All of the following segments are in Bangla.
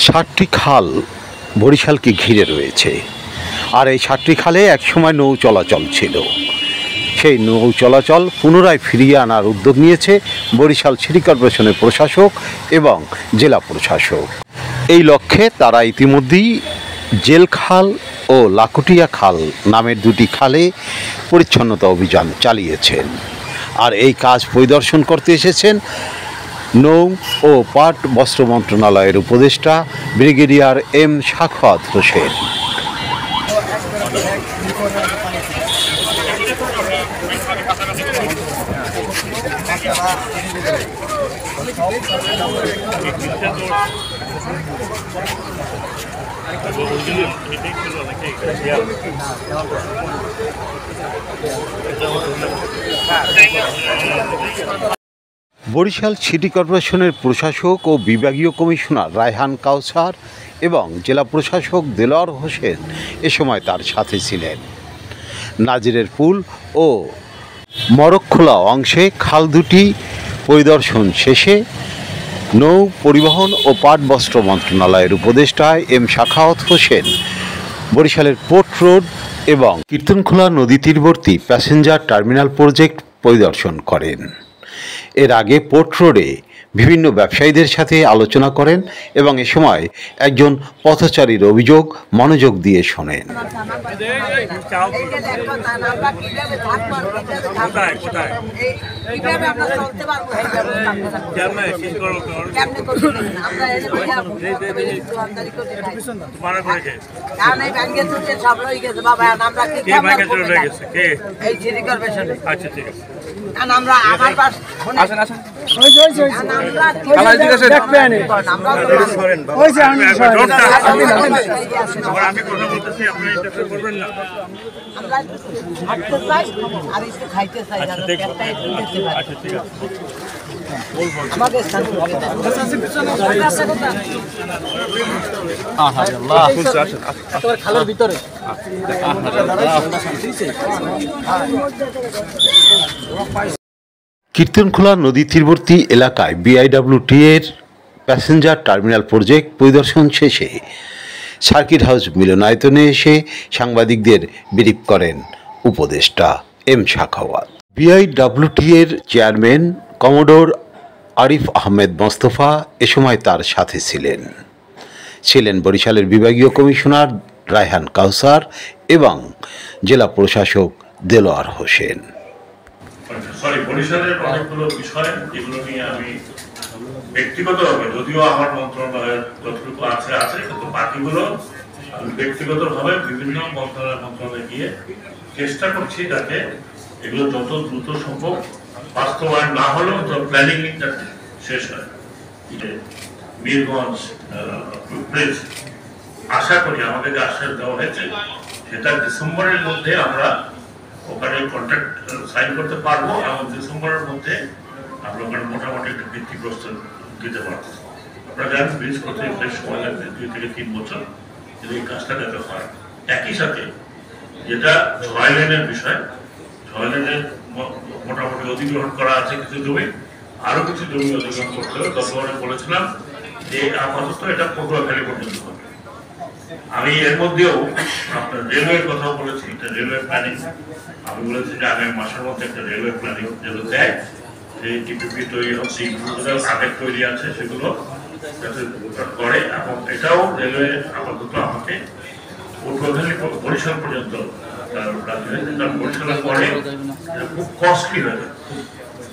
সাতটি খাল বরিশালকে ঘিরে রয়েছে, আর এই সাতটি খালে একসময় নৌ চলাচল ছিল। সেই নৌ চলাচল পুনরায় ফিরিয়ে আনার উদ্যোগ নিয়েছে বরিশাল সিটি কর্পোরেশনের প্রশাসক এবং জেলা প্রশাসক। এই লক্ষ্যে তারা ইতিমধ্যেই জেলখাল ও লাকুটিয়া খাল নামের দুটি খালে পরিচ্ছন্নতা অভিযান চালিয়েছেন। আর এই কাজ পরিদর্শন করতে এসেছেন নৌ ও পাট বস্ত্র মন্ত্রণালয়ের উপদেষ্টা brigadier M Sakhawat Hossain. Barishal city কর্পোরেশনের প্রশাসক ও বিভাগীয় কমিশনার রায়হান কাউসার এবং জেলা প্রশাসক দেলোয়ার হোসেন এ সময় তার সাথে ছিলেন। নাজিরের পুল ও মরকখোলা অংশে খাল দুটি পরিদর্শন শেষে নৌ পরিবহন ও পাট বস্ত্র মন্ত্রণালয়ের উপদেষ্টা এম সাখাওয়াত হোসেন বরিশালের পোর্ট রোড এবং কীর্তনখোলা নদী তীরবর্তী প্যাসেঞ্জার টার্মিনাল প্রজেক্ট পরিদর্শন করেন। এর আগে পোর্ট রোডে বিভিন্ন ব্যবসায়ীদের সাথে আলোচনা করেন এবং এ সময় একজন পথচারীর অভিযোগ মনোযোগ দিয়ে শোনেন। খালের ভিতরে কীর্তনখোলা নদী তীরবর্তী এলাকায় বিআইডব্লিউটি এর প্যাসেঞ্জার টার্মিনাল প্রজেক্ট পরিদর্শন শেষে সার্কিট হাউস মিলনায়তনে এসে সাংবাদিকদের ব্রিফ করেন উপদেষ্টা এম সাখাওয়াত। বিআইডব্লিউটি এর চেয়ারম্যান কমোডোর আরিফ আহমেদ মোস্তফা এ সময় তার সাথে ছিলেন বরিশালের বিভাগীয় কমিশনার রায়হান কাউসার এবং জেলা প্রশাসক দেলোয়ার হোসেন। বরিশালের অনেকগুলো বিষয় এগুলো নিয়ে আমি ব্যক্তিগতভাবে, যদিও আমার মন্ত্রণালয়ের যতটুকু আছে কিন্তু বাকিগুলো আমি ব্যক্তিগতভাবে বিভিন্ন মন্ত্রণালয়ে গিয়ে চেষ্টা করছি যাতে এগুলো যত দ্রুত সম্ভব বাস্তবায়ন না হলেও প্ল্যানিং শেষ হয়। বীরগঞ্জ ব্রিজ আশা করি আমাদের যে আশ্বাস দেওয়া হয়েছে সেটা ডিসেম্বরের মধ্যে আমরা ওখানে কন্ট্রাক্ট সাইন করতে পারবো এবং ডিসেম্বরের মধ্যে আমরা ওখানে মোটামুটি একটা ভিত্তিপ্রস্তর দিতে পারবো। আপনারা জানেন ব্রিজ করতে বেশ সময় লাগবে 2 থেকে 3 বছর, যদি এই কাজটা যাতে হয়। একই সাথে যেটা 6 লেনের বিষয়, 6 লেনের মোটামুটি অধিগ্রহণ করা আছে কিছু জমি, আরো কিছু জমি অধিগ্রহণ করতে হবে। গতবারে বলেছিলাম যে আপাতত এটা পটুয়াখালী পর্যন্ত হবে। আমি এর মধ্যেও আপনার রেলওয়ের কথাও বলেছি, এটা রেলওয়ে প্ল্যানিং আমি বলেছি যে আগামী মাসের মধ্যে একটা রেলওয়ে প্ল্যানিং যেগুলো দেয়, সেই টিপিপি তৈরি হচ্ছে, আগে তৈরি আছে সেগুলো যাতে করে। এবং এটাও রেলওয়ে আপাতত আমাকে পটুয়াখালী বরিশাল পর্যন্ত বরিশালের পরে খুব কস্টলি হয়ে যায়,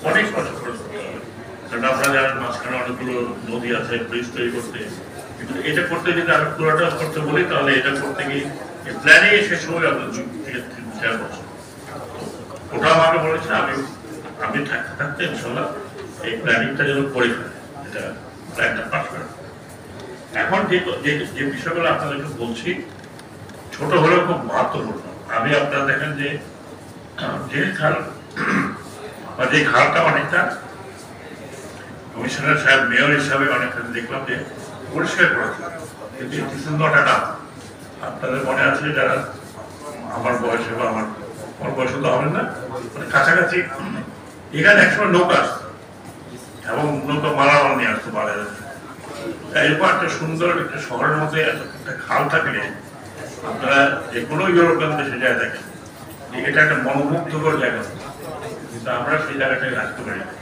অনেক খরচ করতে হবে। কারণ আপনারা জানেন মাঝখানে অনেকগুলো নদী আছে ব্রিজ তৈরি করতে, কিন্তু এটা করতে যদি আমি পুরোটা করতে বলি তাহলে এটা করতে গিয়ে প্ল্যানে শেষ হয়ে যাবে 2 থেকে 4 বছর। ওটা আমাকে বলেছে আমি থাকতে ইনশাল্লাহ এই প্ল্যানিংটা যেন করে ফেলে, এটা প্ল্যানটা পাস করে। এখন যে বিষয়গুলো আপনাদেরকে বলছি ছোট হলেও খুব মারাত্মপূর্ণ। আমি আপনারা দেখেন যে খাল বা যে খালটা অনেকটা কমিশনার সাহেব মেয়র হিসাবে অনেকটা দেখলাম যে পরিষ্কার করেছে, কিন্তু ইট ইজ নট এনাফ। আপনাদের মনে আছে যারা আমার বয়সে বা আমার বয়সে তো হবে না, মানে কাছাকাছি এখানে একসময় নৌকা আসতো এবং নৌকা মালামাল নিয়ে আসতো বাজারে। এরপর একটা সুন্দর একটা শহরের মধ্যে একটা খাল থাকলে আপনারা যে কোনো ইউরোপিয়ান দেশে যায় দেখেন এটা একটা মনোমুগ্ধকর জায়গা, কিন্তু আমরা সেই জায়গাটাকে রাখতে পারি না।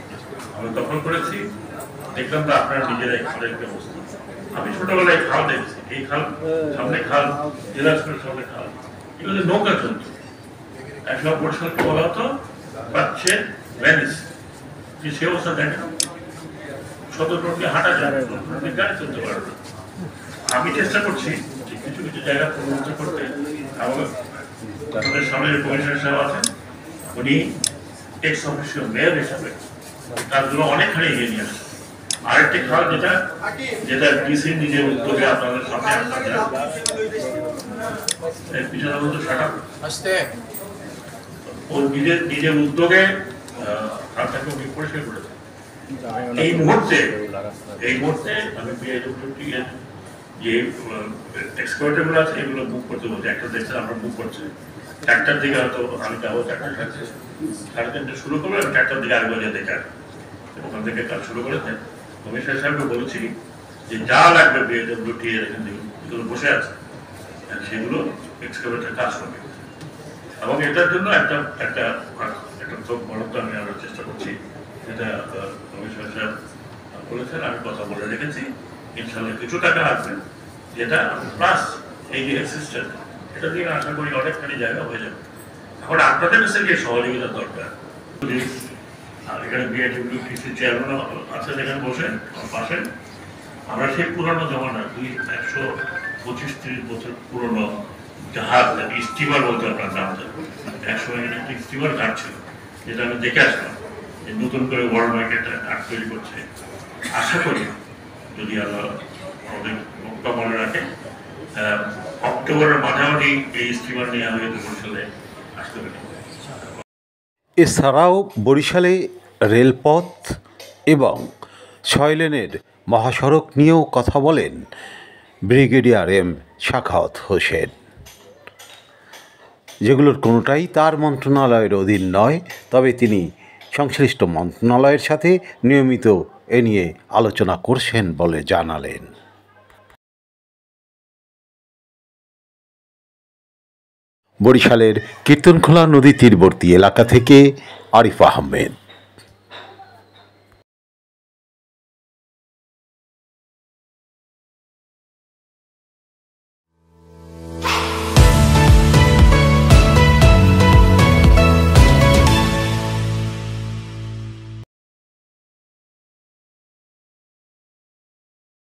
আমি দখল করেছি, দেখলাম তো আপনারা নিজেরাই খালের কি অবস্থা। আমি ছোটবেলায় খাল দেখছি, এই খাল সামনে খাল, দিনাজপুরের সামনে খাল, এগুলো নৌকা চলত। একসময় বরিশালকে বলা হতো পাচ্ছে ভ্যানিস, সে অবস্থা দেখেন সতর্ককে হাঁটা যায়, গাড়ি চলতে পারবে না। আমি চেষ্টা করছি কিছু কিছু জায়গা পরিবর্তন করতে। আমাদের সামনের কমিশনার সাহেব আছেন, উনি এক্স অফিসিয়াল মেয়র হিসাবে কাজগুলো অনেকখানি এগিয়ে নিয়ে আসেন। আরেকটি খাল যেটা যেটা ডিসি নিজের উদ্যোগে আপনাদের সামনে ওর নিজের উদ্যোগে খালটাকে উনি পরিষ্কার করেছেন। এই মুহূর্তে আমি যে এক্সপোর্টার গুলো আছে এগুলো বুক করতে বলছি। একটা দেশে আমরা বুক করছি, 4টার দিকে হয়তো আমি যাবো, 4টা সাড়ে 3টে শুরু করবো, 4টার দিকে আগে বাজে দেখে ওখান থেকে কাজ শুরু করেছেন। কমিশনার সাহেবকে বলেছি যে যা লাগবে বিএডব্লিউটি এগুলো বসে আছে, সেগুলো এক্সকাভেটর কাজ করবে। এবং এটার জন্য একটা একটা একটা বরাদ্দ আমি আরো চেষ্টা করছি, যেটা কমিশনার সাহেব বলেছেন, আমি কথা বলে রেখেছি। ইনশাল্লাহ কিছু টাকা আসবে, যেটা প্লাস এই যে অ্যাসিস্ট্যান্ট, এটা দিয়ে আশা করি অনেকখানি জায়গা হয়ে যাবে। এখন আপনাদের কাছে গিয়ে সহযোগিতার দরকার। আর এখানে বিএডব্লিউটিসি চেয়ারম্যান আছে, যেখানে বসে পাশে আমরা সেই পুরনো জমানা 125-30 বছর পুরনো জাহাজ, স্টিমার বলতে আপনার নাম জানেন, একসময় একটি স্টিমার ঘাট ছিল, যেটা আমি দেখে আসলাম নতুন করে ওয়ার্ল্ড মার্কেটে ঘাট তৈরি করছে। আশা করি যদি আল্লাহ আমাদের মুক্ত মনে রাখে, অক্টোবরের মাঝামাঝি এই স্টিমার নিয়ে আমি বরিশালে আসতে পারি। এছাড়াও বরিশালে রেলপথ এবং 6 লেনের মহাসড়ক নিয়েও কথা বলেন ব্রিগেডিয়ার এম সাখাওয়াত হোসেন, যেগুলোর কোনোটাই তার মন্ত্রণালয়ের অধীন নয়, তবে তিনি সংশ্লিষ্ট মন্ত্রণালয়ের সাথে নিয়মিত এ নিয়ে আলোচনা করছেন বলে জানালেন। বরিশালের কীর্তনখোলা নদী তীরবর্তী এলাকা থেকে আরিফ আহমেদ।